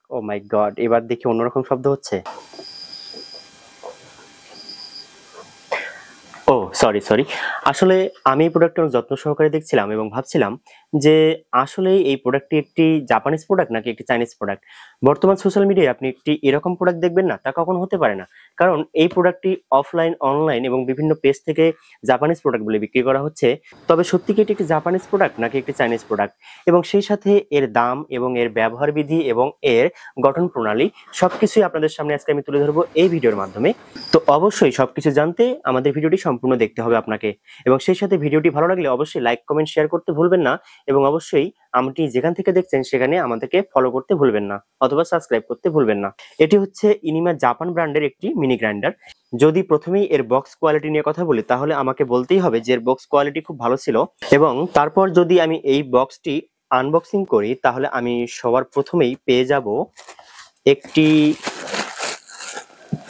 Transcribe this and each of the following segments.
ও মাই god, এবার দেখি অন্যরকম শব্দ হচ্ছে। ও সরি সরি, আসলে আমি এই প্রোডাক্টটা যত্ন সহকারে দেখছিলাম এবং ভাবছিলাম যে আসলে এই প্রোডাক্টটি একটি জাপানিজ প্রোডাক্ট নাকি একটি চাইনিজ প্রোডাক্ট। বর্তমান সোশ্যাল মিডিয়ায় আপনি একটি এরকম প্রোডাক্ট দেখবেন না, তা কখনো হতে পারে না। কারণ এই প্রোডাক্টটি অফলাইন, অনলাইন এবং বিভিন্ন পেজ থেকে জাপানিজ প্রোডাক্ট বলে বিক্রি করা হচ্ছে। তবে সত্যি কি এটি একটি জাপানিজ প্রোডাক্ট নাকি একটি চাইনিজ প্রোডাক্ট, এবং সেই সাথে এর দাম এবং এর ব্যবহার বিধি এবং এর গঠন প্রণালী সবকিছুই আপনাদের সামনে আজকে আমি তুলে ধরবো এই ভিডিওর মাধ্যমে। তো অবশ্যই সবকিছু জানতে আমাদের ভিডিওটি সম্পূর্ণ দেখতে হবে আপনাকে, এবং সেই সাথে ভিডিওটি ভালো লাগলে অবশ্যই লাইক, কমেন্ট, শেয়ার করতে ভুলবেন না, এবং অবশ্যই আপনি যেখান থেকে দেখছেন সেখানে আমাদেরকে ফলো করতে ভুলবেন না অথবা সাবস্ক্রাইব করতে ভুলবেন না। এটি হচ্ছে ইনিমা জাপান ব্র্যান্ডের একটি মিনি গ্রাইন্ডার। যদি প্রথমেই এর বক্স কোয়ালিটি নিয়ে কথা বলি তাহলে আমাকে বলতেই হবে যে এর বক্স কোয়ালিটি খুব ভালো ছিল, এবং তারপর যদি আমি এই বক্সটি আনবক্সিং করি তাহলে আমি সবার প্রথমেই পেয়ে যাব একটি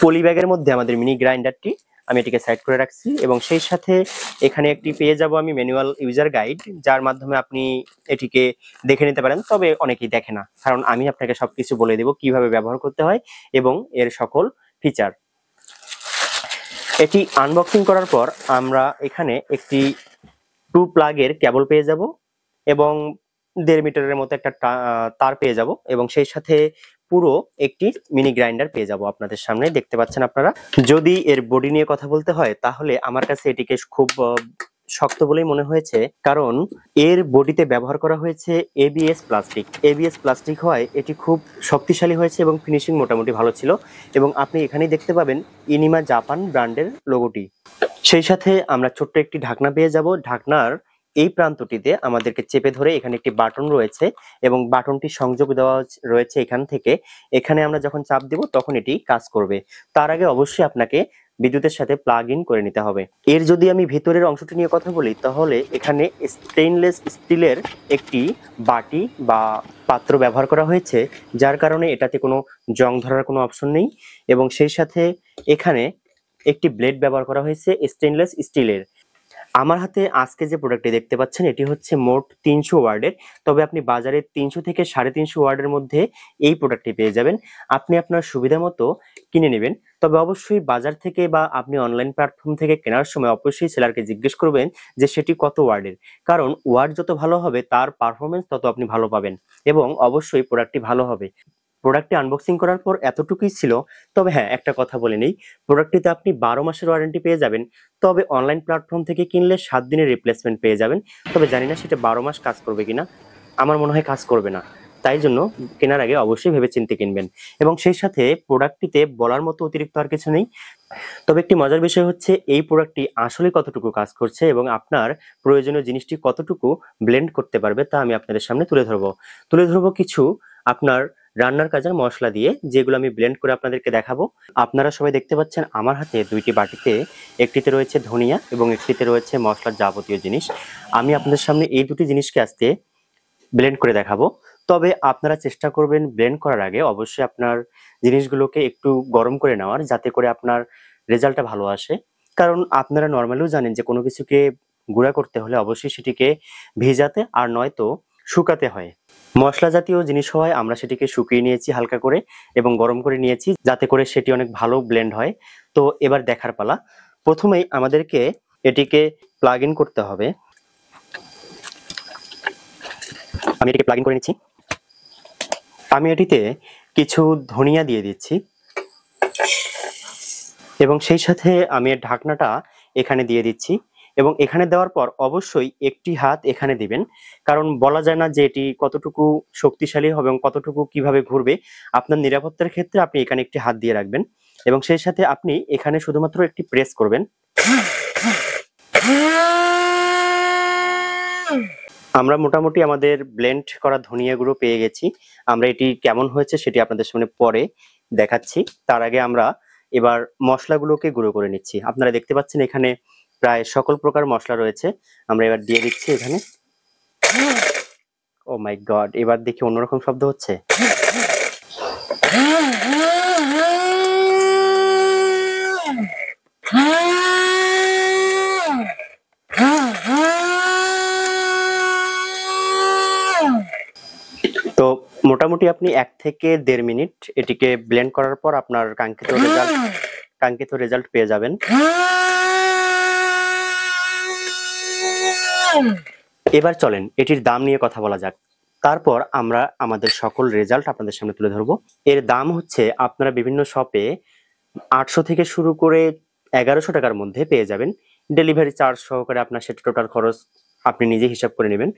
পলি ব্যাগের মধ্যে আমাদের মিনি গ্রাইন্ডারটি। আমি এটিকে সাইড করে রাখছি, এবং সেই সাথে এখানে একটি পেয়ে যাব আমি ম্যানুয়াল ইউজার গাইড, যার মাধ্যমে আপনি এটিকে দেখে নিতে পারেন। তবে অনেকেই দেখে না, কারণ আমি আপনাকে সবকিছু বলে দেব কিভাবে ব্যবহার করতে হয় এবং এর সকল ফিচার। এটি আনবক্সিং করার পর আমরা এখানে একটি 2 প্লাগের কেবল পেয়ে যাব, এবং 1.5 মিটারের মতো একটা তার পেয়ে যাব, এবং সেই সাথে পুরো একটি মিনি গ্রাইন্ডার পেয়ে যাব আপনাদের সামনে। দেখতে পাচ্ছেন আপনারা। যদি এর বডি নিয়ে কথা বলতে হয় তাহলে আমার কাছে এটিকে খুব শক্ত বলেই মনে হয়েছে, কারণ এর বডিতে ব্যবহার করা হয়েছে এবিএস প্লাস্টিক। এবিএস প্লাস্টিক হয় এটি খুব শক্তিশালী হয়েছে এবং ফিনিশিং মোটামুটি ভালো ছিল, এবং আপনি এখানেই দেখতে পাবেন ইনিমা জাপান ব্র্যান্ডের লোগোটি। সেই সাথে আমরা ছোট্ট একটি ঢাকনা পেয়ে যাব। ঢাকনার এই প্রান্তটিতে আমাদেরকে চেপে ধরে এখানে একটি বাটন রয়েছে, এবং বাটনটি সংযোগ দেওয়া রয়েছে এখান থেকে। এখানে আমরা যখন চাপ দেব তখন এটি কাজ করবে। তার আগে অবশ্যই আপনাকে বিদ্যুতের সাথে প্লাগ ইন করে নিতে হবে। এর যদি আমি ভেতরের অংশটি নিয়ে কথা বলি তাহলে এখানে স্টেইনলেস স্টিলের একটি বাটি বা পাত্র ব্যবহার করা হয়েছে, যার কারণে এটাতে কোনো জং ধরার কোনো অপশন নেই, এবং সেই সাথে এখানে একটি ব্লেড ব্যবহার করা হয়েছে স্টেইনলেস স্টিলের। আমার হাতে আজকে যে প্রোডাক্টটি দেখতে পাচ্ছেন এটি হচ্ছে মোট 300 ওয়ার্ডের, তবে আপনি বাজারে 300 থেকে 350 ওয়ার্ডের মধ্যে এই প্রোডাক্টটি পেয়ে যাবেন। আপনি আপনার সুবিধা মতো কিনে নেবেন, তবে অবশ্যই বাজার থেকে বা আপনি অনলাইন প্ল্যাটফর্ম থেকে কেনার সময় অবশ্যই সেলারকে জিজ্ঞেস করবেন যে সেটি কত ওয়ার্ডের, কারণ ওয়ার্ড যত ভালো হবে তার পারফরমেন্স তত আপনি ভালো পাবেন, এবং অবশ্যই প্রোডাক্টটি ভালো হবে। প্রোডাক্টটি আনবক্সিং করার পর এতটুকুই ছিল। তবে হ্যাঁ, একটা কথা বলে নেই, প্রোডাক্টটিতে আপনি 12 মাসের ওয়ারেন্টি পেয়ে যাবেন, তবে অনলাইন প্ল্যাটফর্ম থেকে কিনলে 7 দিনের রিপ্লেসমেন্ট পেয়ে যাবেন। তবে জানি না সেটা 12 মাস কাজ করবে কিনা, আমার মনে হয় কাজ করবে না। তাই জন্য কেনার আগে অবশ্যই ভেবেচিন্তে কিনবেন। এবং সেই সাথে প্রোডাক্টটিতে বলার মতো অতিরিক্ত আর কিছু নেই। তবে একটি মজার বিষয় হচ্ছে এই প্রোডাক্টটি আসলে কতটুকু কাজ করছে এবং আপনার প্রয়োজনীয় জিনিসটি কতটুকু ব্লেন্ড করতে পারবে তা আমি আপনাদের সামনে তুলে ধরবো কিছু আপনার রান্নার কাজের মশলা দিয়ে, যেগুলো আমি ব্লেন্ড করে আপনাদেরকে দেখাবো। আপনারা সবাই দেখতে পাচ্ছেন আমার হাতে দুইটি বাটিতে, একটিতে রয়েছে ধনিয়া এবং একটিতে রয়েছে মশলার যাবতীয় জিনিস। আমি আপনাদের সামনে এই দুটি জিনিসকে আজকে ব্লেন্ড করে দেখাবো। তবে আপনারা চেষ্টা করবেন ব্লেন্ড করার আগে অবশ্যই আপনার জিনিসগুলোকে একটু গরম করে নেওয়ার, যাতে করে আপনার রেজাল্টটা ভালো আসে। কারণ আপনারা নর্মালিও জানেন যে কোনো কিছুকে গুঁড়া করতে হলে অবশ্যই সেটিকে ভেজাতে আর নয়তো শুকাতে হয়। মশলা জাতীয় জিনিস হওয়ায় আমরা সেটিকে শুকিয়ে নিয়েছি হালকা করে এবং গরম করে নিয়েছি, যাতে করে সেটি অনেক ভালো ব্লেন্ড হয়। তো এবার দেখার পালা। প্রথমেই আমাদেরকে এটিকে প্লাগ ইন করতে হবে। আমি এটিকে প্লাগ ইন করে নিচ্ছি। আমি এটিতে কিছু ধনিয়া দিয়ে দিচ্ছি, এবং সেই সাথে আমি এর ঢাকনাটা এখানে দিয়ে দিচ্ছি, এবং এখানে দেওয়ার পর অবশ্যই একটি হাত এখানে দিবেন, কারণ বলা যায় না যে এটি কতটুকু শক্তিশালী হবে এবং কতটুকু কিভাবে ঘুরবে। আপনার নিরাপত্তার ক্ষেত্রে আপনি এখানে একটি হাত দিয়ে রাখবেন, এবং সেই সাথে আপনি এখানে শুধুমাত্র একটি প্রেস করবেন। আমরা মোটামুটি আমাদের ব্লেন্ড করা ধনিয়া গুঁড়ো পেয়ে গেছি। আমরা এটি কেমন হয়েছে সেটি আপনাদের সামনে পরে দেখাচ্ছি। তার আগে আমরা এবার মশলাগুলোকে গুঁড়ো করে নিচ্ছি। আপনারা দেখতে পাচ্ছেন এখানে প্রায় সকল প্রকার মশলা রয়েছে। আমরা এবার দিয়ে দিচ্ছি এখানে। ও মাই গড, এবার দেখি অন্যরকম শব্দ হচ্ছে। তো মোটামুটি আপনি 1 থেকে 1.5 মিনিট এটিকে ব্লেন্ড করার পর আপনার কাঙ্ক্ষিত রেজাল্ট পেয়ে যাবেন। এবার চলেন এটির দাম নিয়ে কথা বলা যাক। তারপর আমরা আমাদের সকল রেজাল্ট আপনাদের সামনে তুলে ধরবো। এর দাম হচ্ছে আপনারা বিভিন্ন শপে 800 থেকে শুরু করে 1100 টাকার মধ্যে পেয়ে যাবেন। ডেলিভারি চার্জ সহকারে আপনার সেটা টোটাল খরচ আপনি নিজে হিসাব করে নেবেন।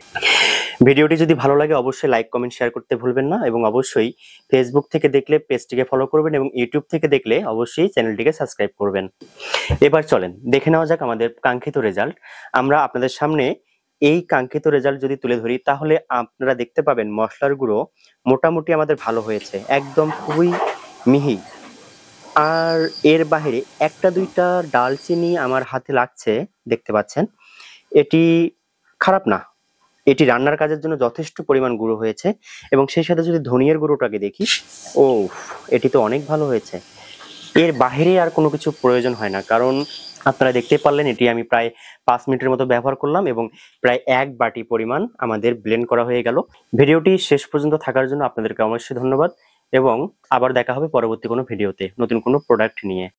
ভিডিওটি যদি ভালো লাগে অবশ্যই লাইক, কমেন্ট, শেয়ার করতে ভুলবেন না এবং অবশ্যই ফেসবুক থেকে দেখলে পেজটিকে ফলো করবেন এবং ইউটিউব থেকে দেখলে অবশ্যই চ্যানেলটিকে সাবস্ক্রাইব করবেন। এবার চলেন দেখে নেওয়া যাক আমাদের কাঙ্ক্ষিত রেজাল্ট। আমরা আপনাদের সামনে এই কাঙ্ক্ষিত রেজাল্ট যদি তুলে ধরি তাহলে আপনারা দেখতে পাবেন মশলার গুঁড়ো মোটামুটি আমাদের ভালো হয়েছে, একদম খুবই মিহি। আর এর বাইরে একটা দুইটা ডালচিনি আমার হাতে লাগছে, দেখতে পাচ্ছেন। এটি খারাপ না, এটি রান্নার কাজের জন্য যথেষ্ট পরিমাণ গুঁড়ো হয়েছে এবং সেই সাথে যদি ধনিয়ার গুঁড়োটাকে দেখি, ও এটি তো অনেক ভালো হয়েছে। এর বাইরে আর কোনো কিছু প্রয়োজন হয় না, কারণ আপনারা দেখতে পারলেন এটি আমি প্রায় 5 মিনিটের মতো ব্যবহার করলাম এবং প্রায় 1 বাটি পরিমাণ আমাদের ব্লেন্ড করা হয়ে গেল। ভিডিওটি শেষ পর্যন্ত থাকার জন্য আপনাদেরকে অবশ্যই ধন্যবাদ এবং আবার দেখা হবে পরবর্তী কোনো ভিডিওতে নতুন কোনো প্রোডাক্ট নিয়ে।